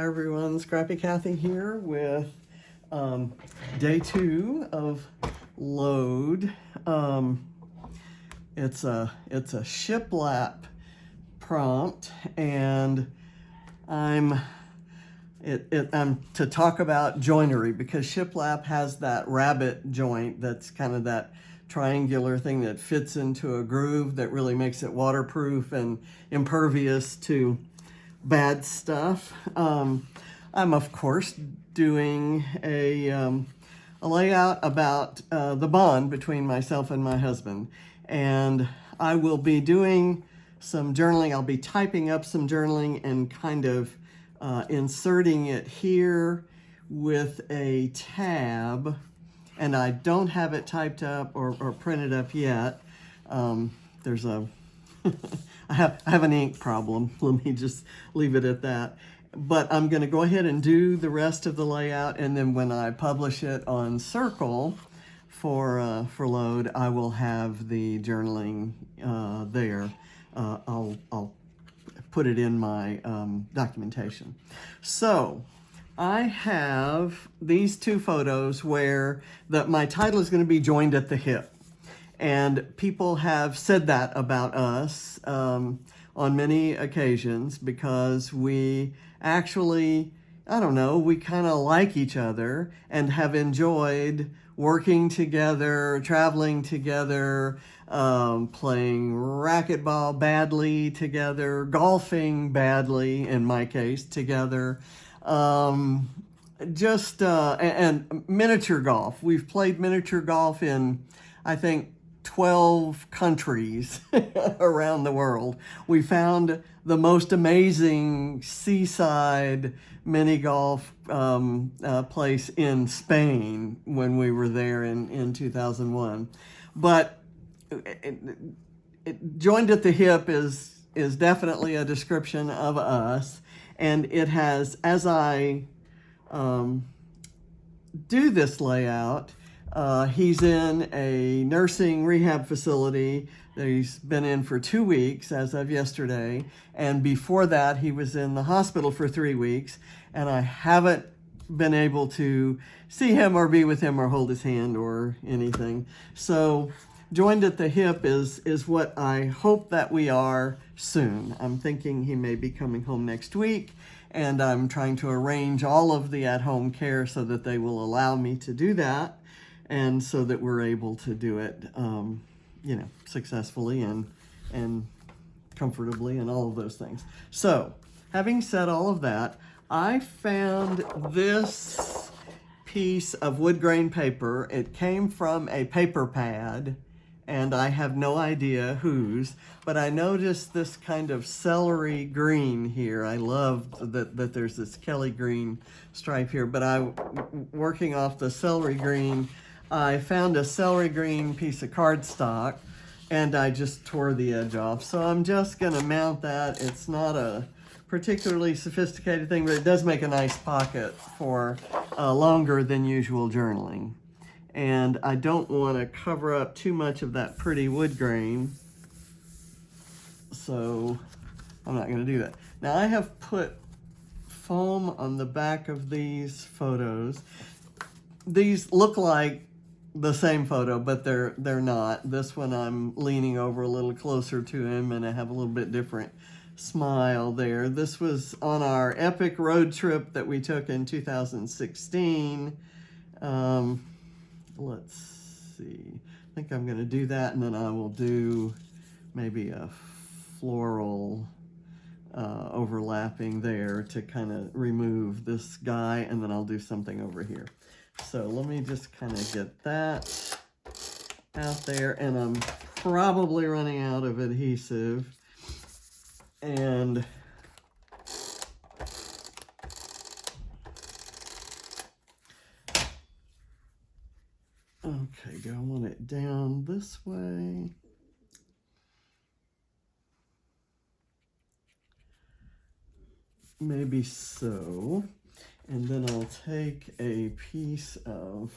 Hi everyone, Scrappy Kathy here with day 2 of load. It's a shiplap prompt, and I'm to talk about joinery, because shiplap has that rabbet joint that's kind of that triangular thing that fits into a groove that really makes it waterproof and impervious to bad stuff. I'm of course doing a layout about the bond between myself and my husband, and I will be doing some journaling. I'll be typing up some journaling and kind of inserting it here with a tab, and I don't have it typed up or printed up yet. There's a I have an ink problem. Let me just leave it at that. But I'm going to go ahead and do the rest of the layout, and then when I publish it on Circle for Load, I will have the journaling there. I'll put it in my documentation. So I have these two photos where my title is going to be Joined at the Hip. And people have said that about us on many occasions, because we actually, I don't know, we kind of like each other and have enjoyed working together, traveling together, playing racquetball badly together, golfing badly, in my case, together. And miniature golf. We've played miniature golf in, I think, 12 countries around the world. We found the most amazing seaside mini golf place in Spain when we were there in 2001. But Joined at the Hip is definitely a description of us, and it has, as I do this layout, he's in a nursing rehab facility that he's been in for 2 weeks as of yesterday. And before that, he was in the hospital for 3 weeks. And I haven't been able to see him or be with him or hold his hand or anything. So Joined at the Hip is what I hope that we are soon. I'm thinking he may be coming home next week, and I'm trying to arrange all of the at-home care so that they will allow me to do that, and so that we're able to do it, successfully and comfortably and all of those things. So, having said all of that, I found this piece of wood grain paper. It came from a paper pad, and I have no idea whose, but I noticed this kind of celery green here. I love that there's this Kelly green stripe here, but working off the celery green, I found a celery green piece of cardstock, and I just tore the edge off. So I'm just going to mount that. It's not a particularly sophisticated thing, but it does make a nice pocket for longer than usual journaling. And I don't want to cover up too much of that pretty wood grain, so I'm not going to do that. Now I have put foam on the back of these photos. These look like the same photo, but they're not. This one I'm leaning over a little closer to him, and I have a little bit different smile there. This was on our epic road trip that we took in 2016. Let's see. I think I'm going to do that, and then I will do maybe a floral overlapping there to kind of remove this guy, and then I'll do something over here. So let me just kind of get that out there, and I'm probably running out of adhesive. And okay, do I want it down this way? Maybe so. And then I'll take a piece of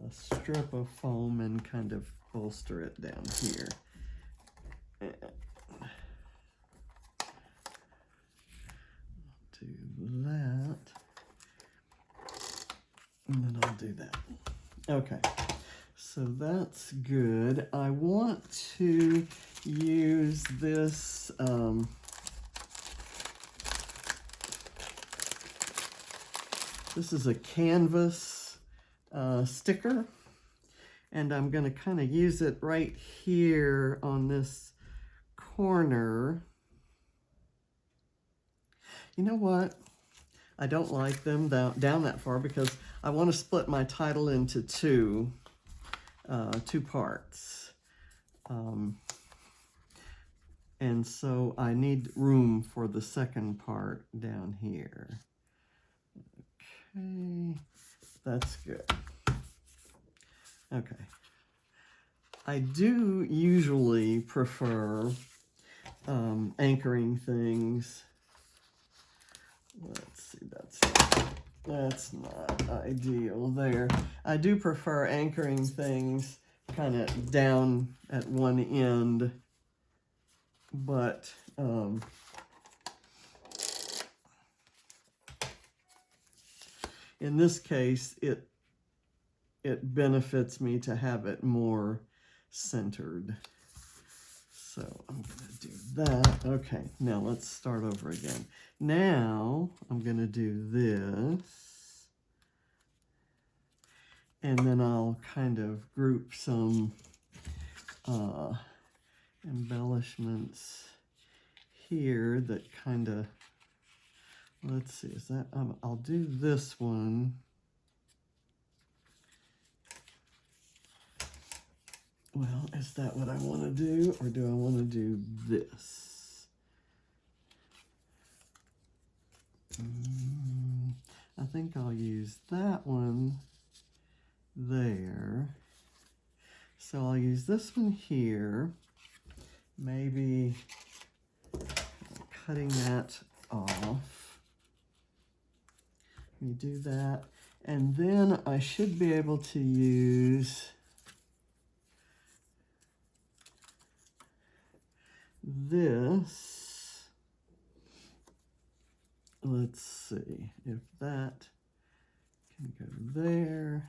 a strip of foam and kind of bolster it down here. Do that. And then I'll do that. Okay, so that's good. I want to use this this is a canvas sticker, and I'm going to kind of use it right here on this corner. You know what? I don't like them down that far because I want to split my title into two parts. And so I need room for the second part down here. Okay, that's good. Okay. I do usually prefer anchoring things. Let's see, that's not ideal there. I do prefer anchoring things kind of down at one end, but in this case, it benefits me to have it more centered. So I'm going to do that. Okay, now let's start over again. Now I'm going to do this. And then I'll kind of group some embellishments here that kind of, let's see, is that, I'll do this one. Well, is that what I want to do, or do I want to do this? I think I'll use that one there. So I'll use this one here, maybe cutting that off. Let me do that. And then I should be able to use this. Let's see if that can go there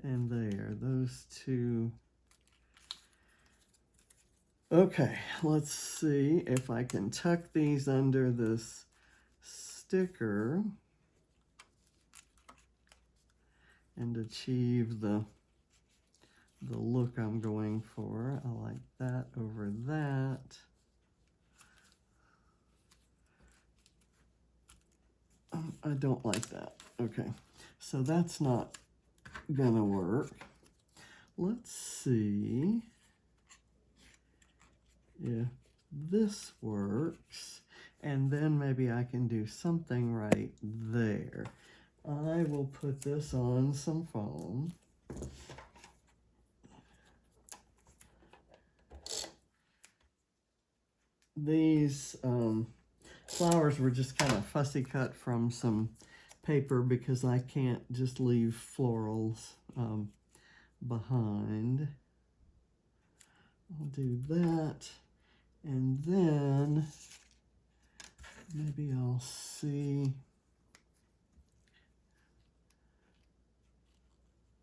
and there, those two. Okay, let's see if I can tuck these under this sticker and achieve the look I'm going for. I like that over that. I don't like that. Okay, so that's not gonna work. Let's see if this works, and then maybe I can do something right there. I will put this on some foam. These flowers were just kind of fussy cut from some paper because I can't just leave florals behind. I'll do that, and then maybe I'll see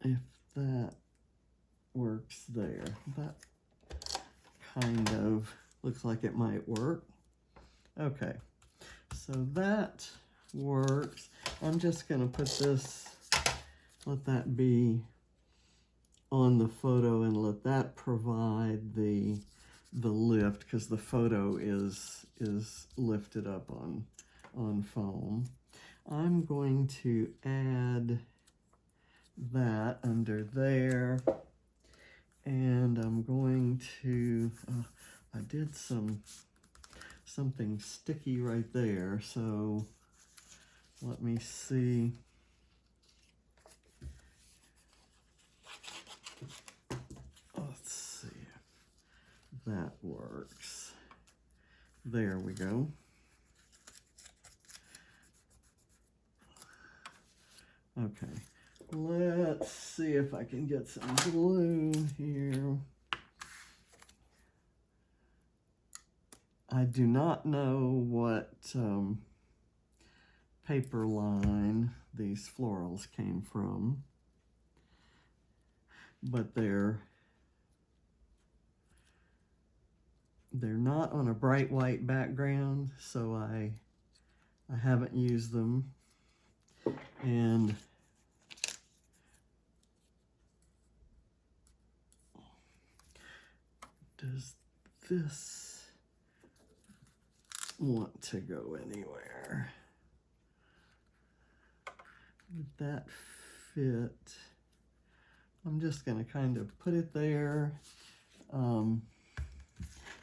if that works there. That kind of looks like it might work. Okay, so that works. I'm just going to put this, let that be on the photo and let that provide the lift, because the photo is lifted up on foam. I'm going to add that under there, and I'm going to I did something sticky right there, so let me see. Let's see if that works. There we go. Okay, let's see if I can get some glue here. I do not know what paper line these florals came from, but they're not on a bright white background, so I haven't used them. And does this want to go anywhere? Would that fit? I'm just going to kind of put it there. And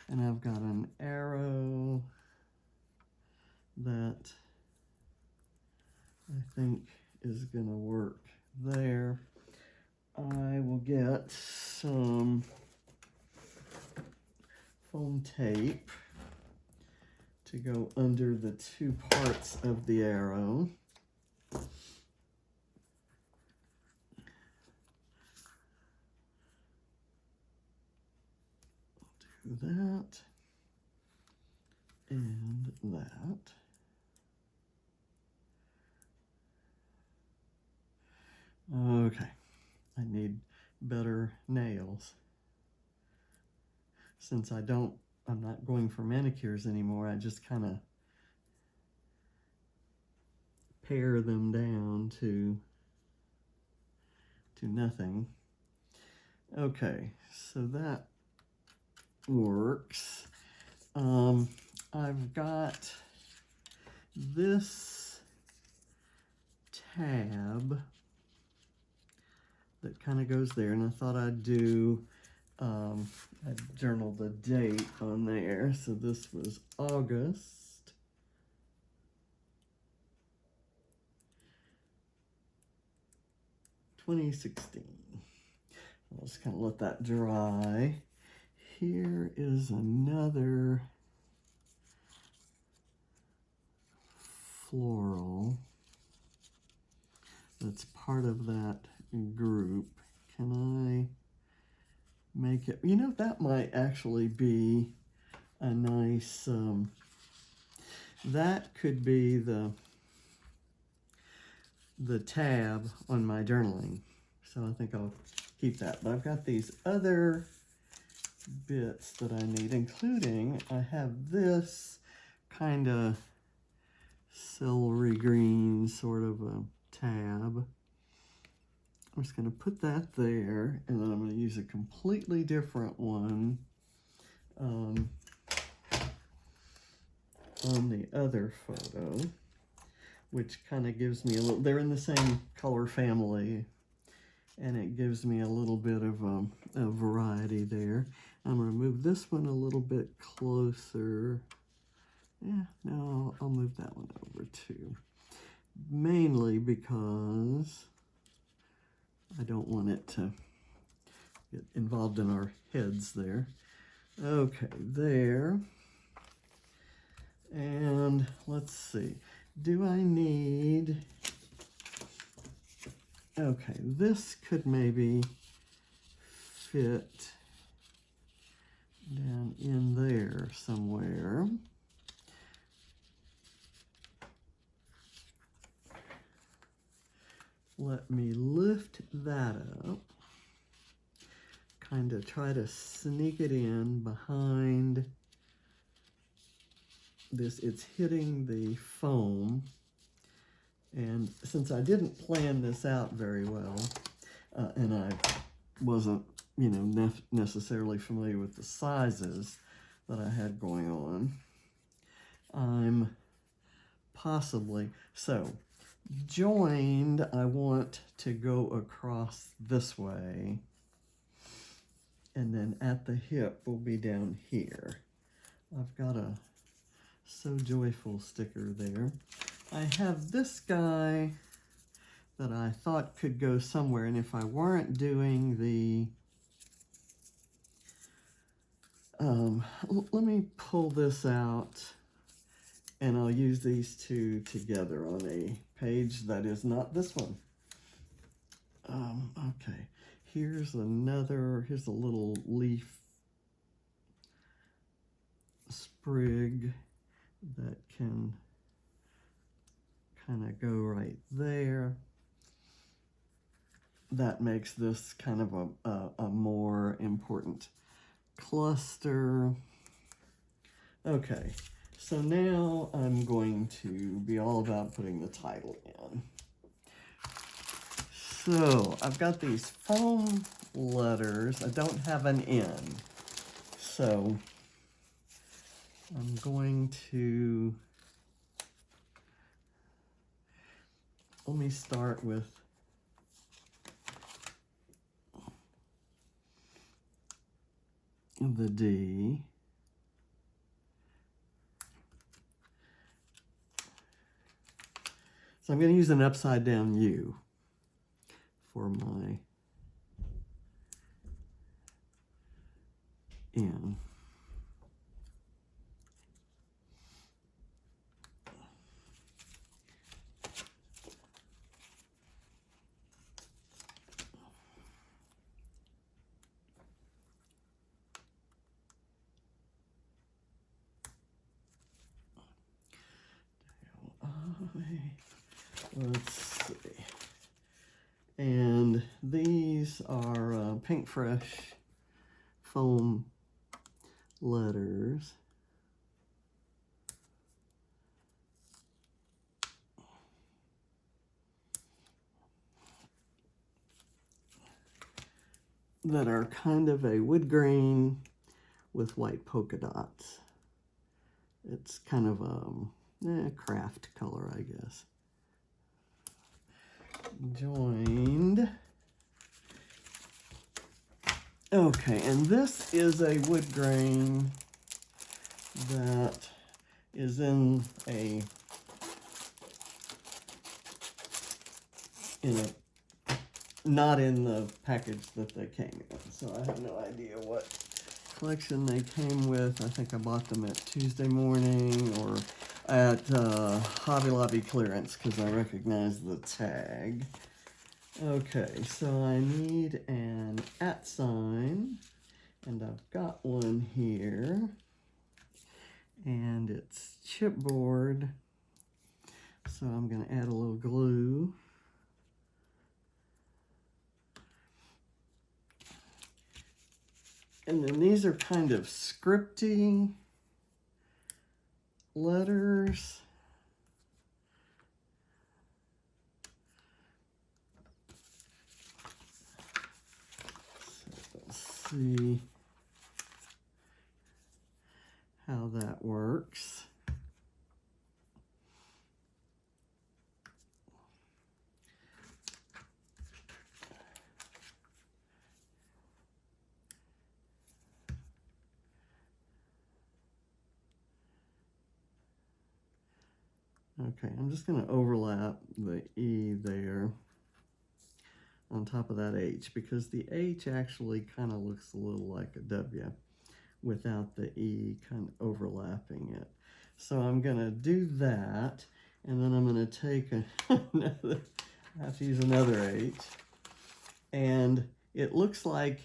I've got an arrow that I think is going to work there. I will get some foam tape to go under the two parts of the arrow. Do that and that. Okay, I need better nails. Since I'm not going for manicures anymore, I just kind of pare them down to nothing. Okay, so that works. I've got this tab that kind of goes there, and I thought I'd do, I'd journal the date on there. So this was August 2016. I'll just kind of let that dry. Here is another floral that's part of that group. Can I make it? You know, that might actually be a nice, that could be the tab on my journaling. So I think I'll keep that. But I've got these other bits that I need, including I have this kind of celery green sort of a tab. I'm just going to put that there, and then I'm going to use a completely different one on the other photo, which kind of gives me a little, they're in the same color family, and it gives me a little bit of a variety there. I'm going to move this one a little bit closer. Yeah, no, I'll move that one over too. Mainly because I don't want it to get involved in our heads there. Okay, there. And let's see. Do I need... Okay, this could maybe fit down in there somewhere. Let me lift that up, kind of try to sneak it in behind this. It's hitting the foam, and since I didn't plan this out very well, and I wasn't, you know, necessarily familiar with the sizes that I had going on, I'm possibly, so joined, I want to go across this way, and then at the hip will be down here. I've got a So Joyful sticker there. I have this guy that I thought could go somewhere, and if I weren't doing the, let me pull this out, and I'll use these two together on a page that is not this one. Okay, here's a little leaf sprig that can kind of go right there. That makes this kind of a more important cluster. Okay, so now I'm going to be all about putting the title in. So I've got these foam letters. I don't have an N. So I'm going to, let me start with the D. So I'm going to use an upside down U for my N. Let's see. And these are Pink Fresh foam letters. That are kind of a wood grain with white polka dots. It's kind of a craft color, I guess. Joined. Okay, and this is a wood grain that is in a not in the package that they came in, so I have no idea what collection they came with. I think I bought them at Tuesday Morning or at Hobby Lobby clearance because I recognize the tag. Okay, so I need an @ sign, and I've got one here, and it's chipboard, so I'm going to add a little glue. And then these are kind of scripty letters. So let's see how that works. Okay, I'm just going to overlap the E there on top of that H because the H actually kind of looks a little like a W without the E kind of overlapping it. So I'm going to do that, and then I'm going to take another, I have to use another H, and it looks like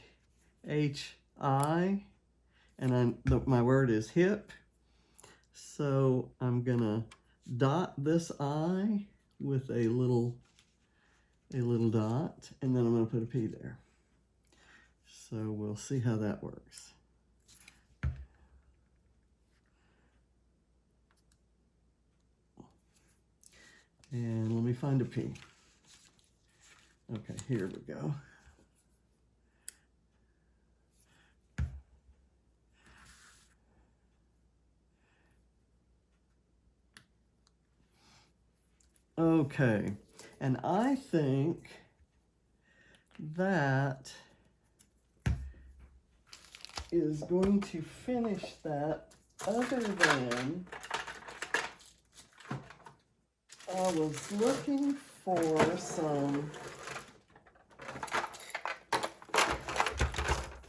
H-I, and my word is hip, so I'm going to dot this I with a little dot, and then I'm going to put a P there. So we'll see how that works. And let me find a P. Okay, here we go. Okay, and I think that is going to finish that, other than I was looking for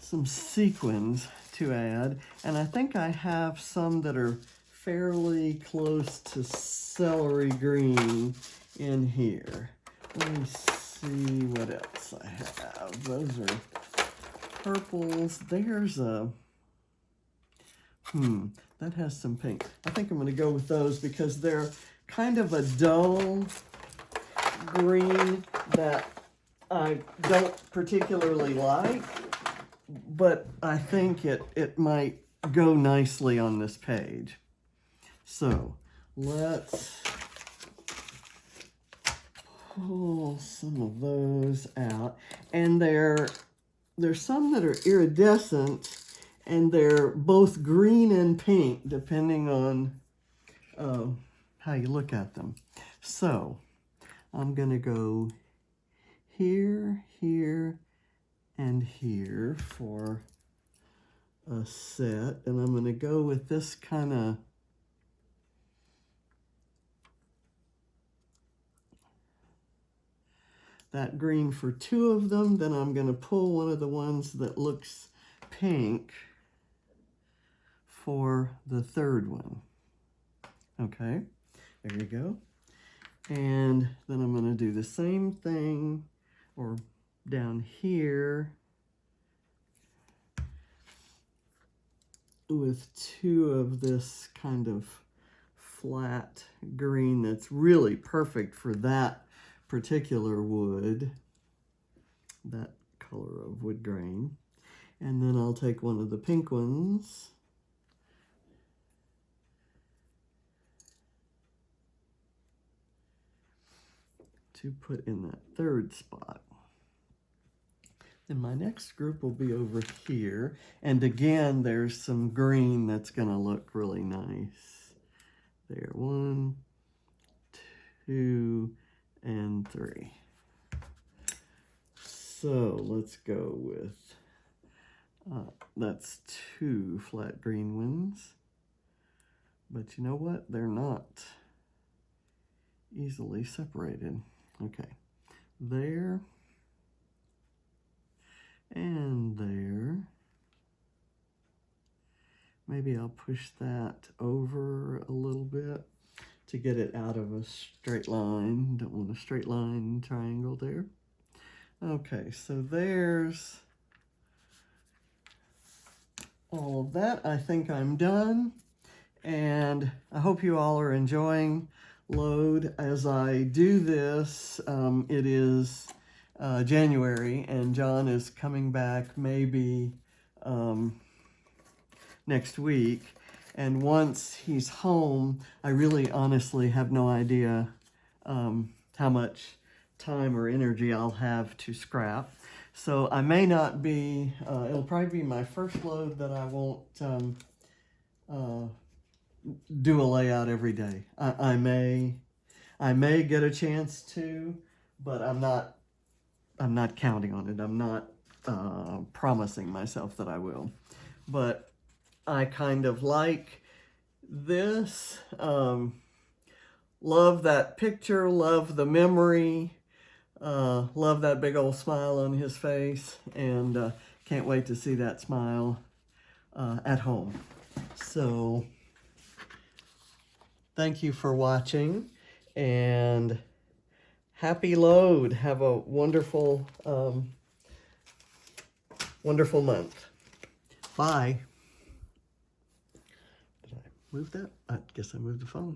some sequins to add, and I think I have some that are fairly close to celery green in here. Let me see what else I have. Those are purples. There's a, that has some pink. I think I'm going to go with those because they're kind of a dull green that I don't particularly like, but I think it might go nicely on this page. So let's pull some of those out. And there's some that are iridescent, and they're both green and pink, depending on how you look at them. So I'm gonna go here, here, and here for a set, and I'm gonna go with this kind of that green for two of them. Then I'm gonna pull one of the ones that looks pink for the third one. Okay, there you go. And then I'm gonna do the same thing, or down here, with two of this kind of flat green that's really perfect for that particular wood, that color of wood grain. And then I'll take one of the pink ones to put in that third spot. Then my next group will be over here. And again, there's some green that's gonna look really nice. There, 1, 2, and 3. So let's go with, that's 2 flat green ones. But you know what? They're not easily separated. Okay, there and there. Maybe I'll push that over a little bit to get it out of a straight line. Don't want a straight line triangle there. Okay, so there's all of that. I think I'm done. And I hope you all are enjoying LOAD. As I do this, it is January, and John is coming back maybe next week. And once he's home, I really honestly have no idea how much time or energy I'll have to scrap. So I may not be, it'll probably be my first LOAD that I won't do a layout every day. I may get a chance to, but I'm not counting on it. I'm not promising myself that I will. But I kind of like this. Love that picture, love the memory, love that big old smile on his face, and can't wait to see that smile at home. So thank you for watching, and happy LOAD. Have a wonderful, wonderful month. Bye. Did I move that? I guess I moved the phone.